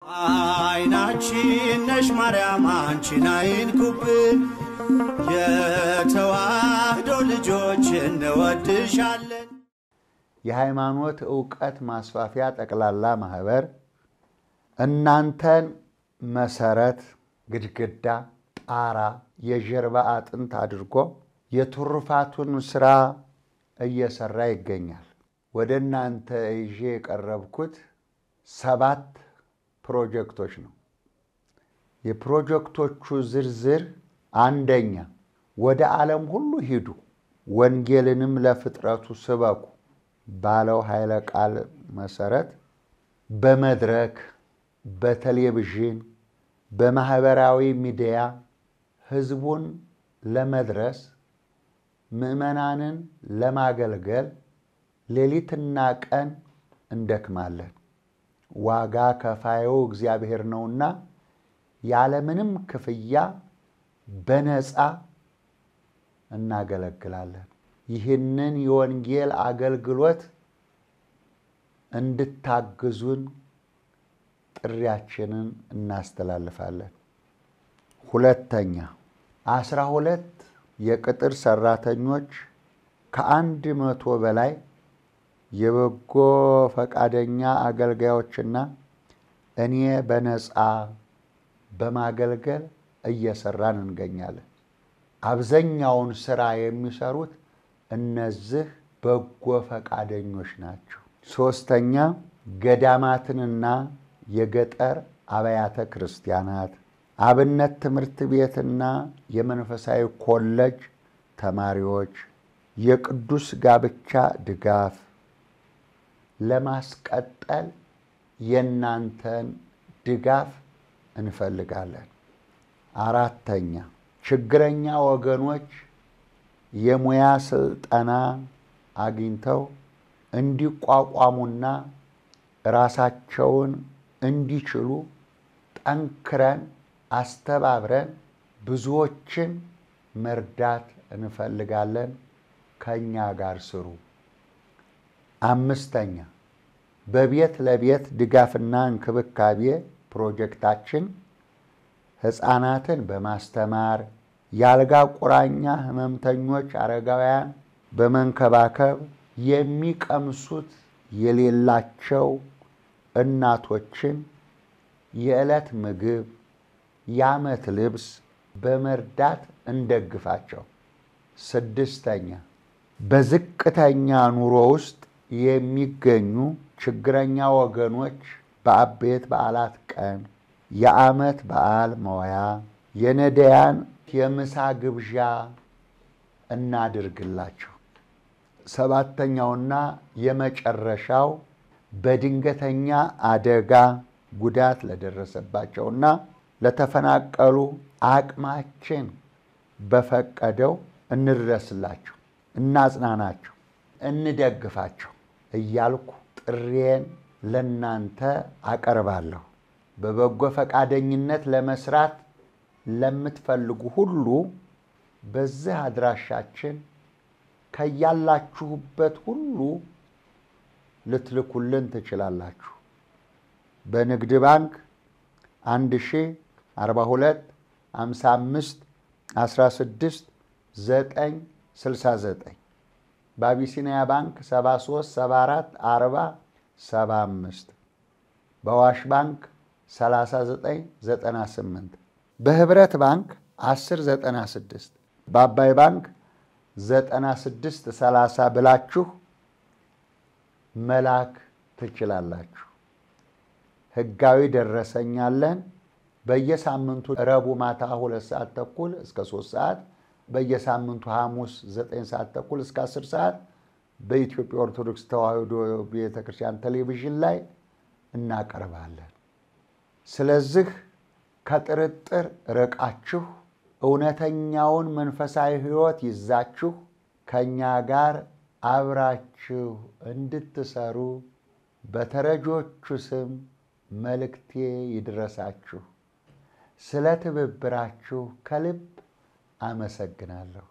አይናችን ነሽ ማርያም አንቺን አይንኩብን የተዋህዶ ልጆች እንወድሻለን። የሃይማኖት ዕውቀት ማስፋፊያ ጠቅላላ ማህበር እናንተን መሰረት ግድግዳ ጣራ የጀርባ አጥንት አድርጎ የትሩፋቱን ስራ እየሰራ ይገኛል። ወደ እናንተ ይዤ የቀረብኩት 7 ፕሮጀክቶች ነው። የፕሮጀክቶቹ ዝርዝር አንደኛ ወደ ዓለም ሁሉ ሂዱ ወንጌልንም ለፍጥረቱ ስበኩ ባለው ኃይለ ቃል መሰረት በመድረክ በቴሌቪዥን በማህበራዊ ሚዲያ ህዝቡን ለመድረስ ምእመናንን ለማገልገል ሌሊትና ቀን እንደክማለን። ዋጋ ከፋዩ እግዚአብሔር ነውና ያለምንም ክፍያ በነፃ እናገለግላለን። ይህንን የወንጌል አገልግሎት እንድታግዙን ጥሪያችንን እናስተላልፋለን። ሁለተኛ 12 የቅጥር ሰራተኞች ከ100 በላይ የበጎ ፈቃደኛ አገልጋዮችና እኔ በነፃ በማገልገል እየሰራን እንገኛለን። አብዛኛውን ስራ የሚሰሩት እነዚህ በጎ ፈቃደኞች ናቸው። ሶስተኛ ገዳማትንና የገጠር አብያተ ክርስቲያናት አብነት ትምህርት ቤትና የመንፈሳዊ ኮሌጅ ተማሪዎች የቅዱስ ጋብቻ ድጋፍ ለማስቀጠል የናንተን ድጋፍ እንፈልጋለን። አራተኛ ችግረኛ ወገኖች የሙያ ስልጠና አግኝተው እንዲቋቋሙና ራሳቸውን እንዲችሉ ጠንክረን አስተባብረን ብዙዎችን መርዳት እንፈልጋለን። ከኛ ጋር ስሩ። አምስተኛ በቤት ለቤት ድጋፍና እንክብካቤ ፕሮጀክታችን ህፃናትን በማስተማር ያልጋ ቁራኛ ህመምተኞች አረጋውያን በመንከባከብ የሚቀምሱት የሌላቸው እናቶችን የዕለት ምግብ የዓመት ልብስ በመርዳት እንደግፋቸው። ስድስተኛ በዝቅተኛ ኑሮ ውስጥ የሚገኙ ችግረኛ ወገኖች በአቤት በዓላት ቀን የዓመት በዓል መዋያ የነዳያን የምሳ ግብዣ እናድርግላቸው። ሰባተኛውና የመጨረሻው በድንገተኛ አደጋ ጉዳት ለደረሰባቸውና ለተፈናቀሉ አቅማችን በፈቀደው እንድረስላቸው እናጽናናቸው እንደግፋቸው እያልኩ ጥሪዬን ለናንተ አቀርባለሁ። በበጎ ፈቃደኝነት ለመስራት ለምትፈልጉ ሁሉ በዚህ አድራሻችን ከያላችሁበት ሁሉ ልትልኩልን ትችላላችሁ። በንግድ ባንክ 1042 55 16 969 በአቢሲኒያ ባንክ 73 74 40 75 በዋሽ ባንክ 39 98 በህብረት ባንክ 10 96 በአባይ ባንክ 96 30 ብላችሁ መላክ ትችላላችሁ። ህጋዊ ደረሰኛለን። በየሳምንቱ ረቡዕ ማታ 2 ሰዓት ተኩል እስከ 3 ሰዓት በየሳምንቱ ሐሙስ 9 ሰዓት ተኩል እስከ 10 ሰዓት በኢትዮጵያ ኦርቶዶክስ ተዋሕዶ ቤተክርስቲያን ቴሌቪዥን ላይ እናቀርባለን። ስለዚህ ከጥርጥር ርቃችሁ እውነተኛውን መንፈሳዊ ህይወት ይዛችሁ ከኛ ጋር አብራችሁ እንድትሰሩ በተረጆቹ ስም መልእክቴ ይድረሳችሁ። ስለ ትብብራችሁ ከልብ አመሰግናለሁ።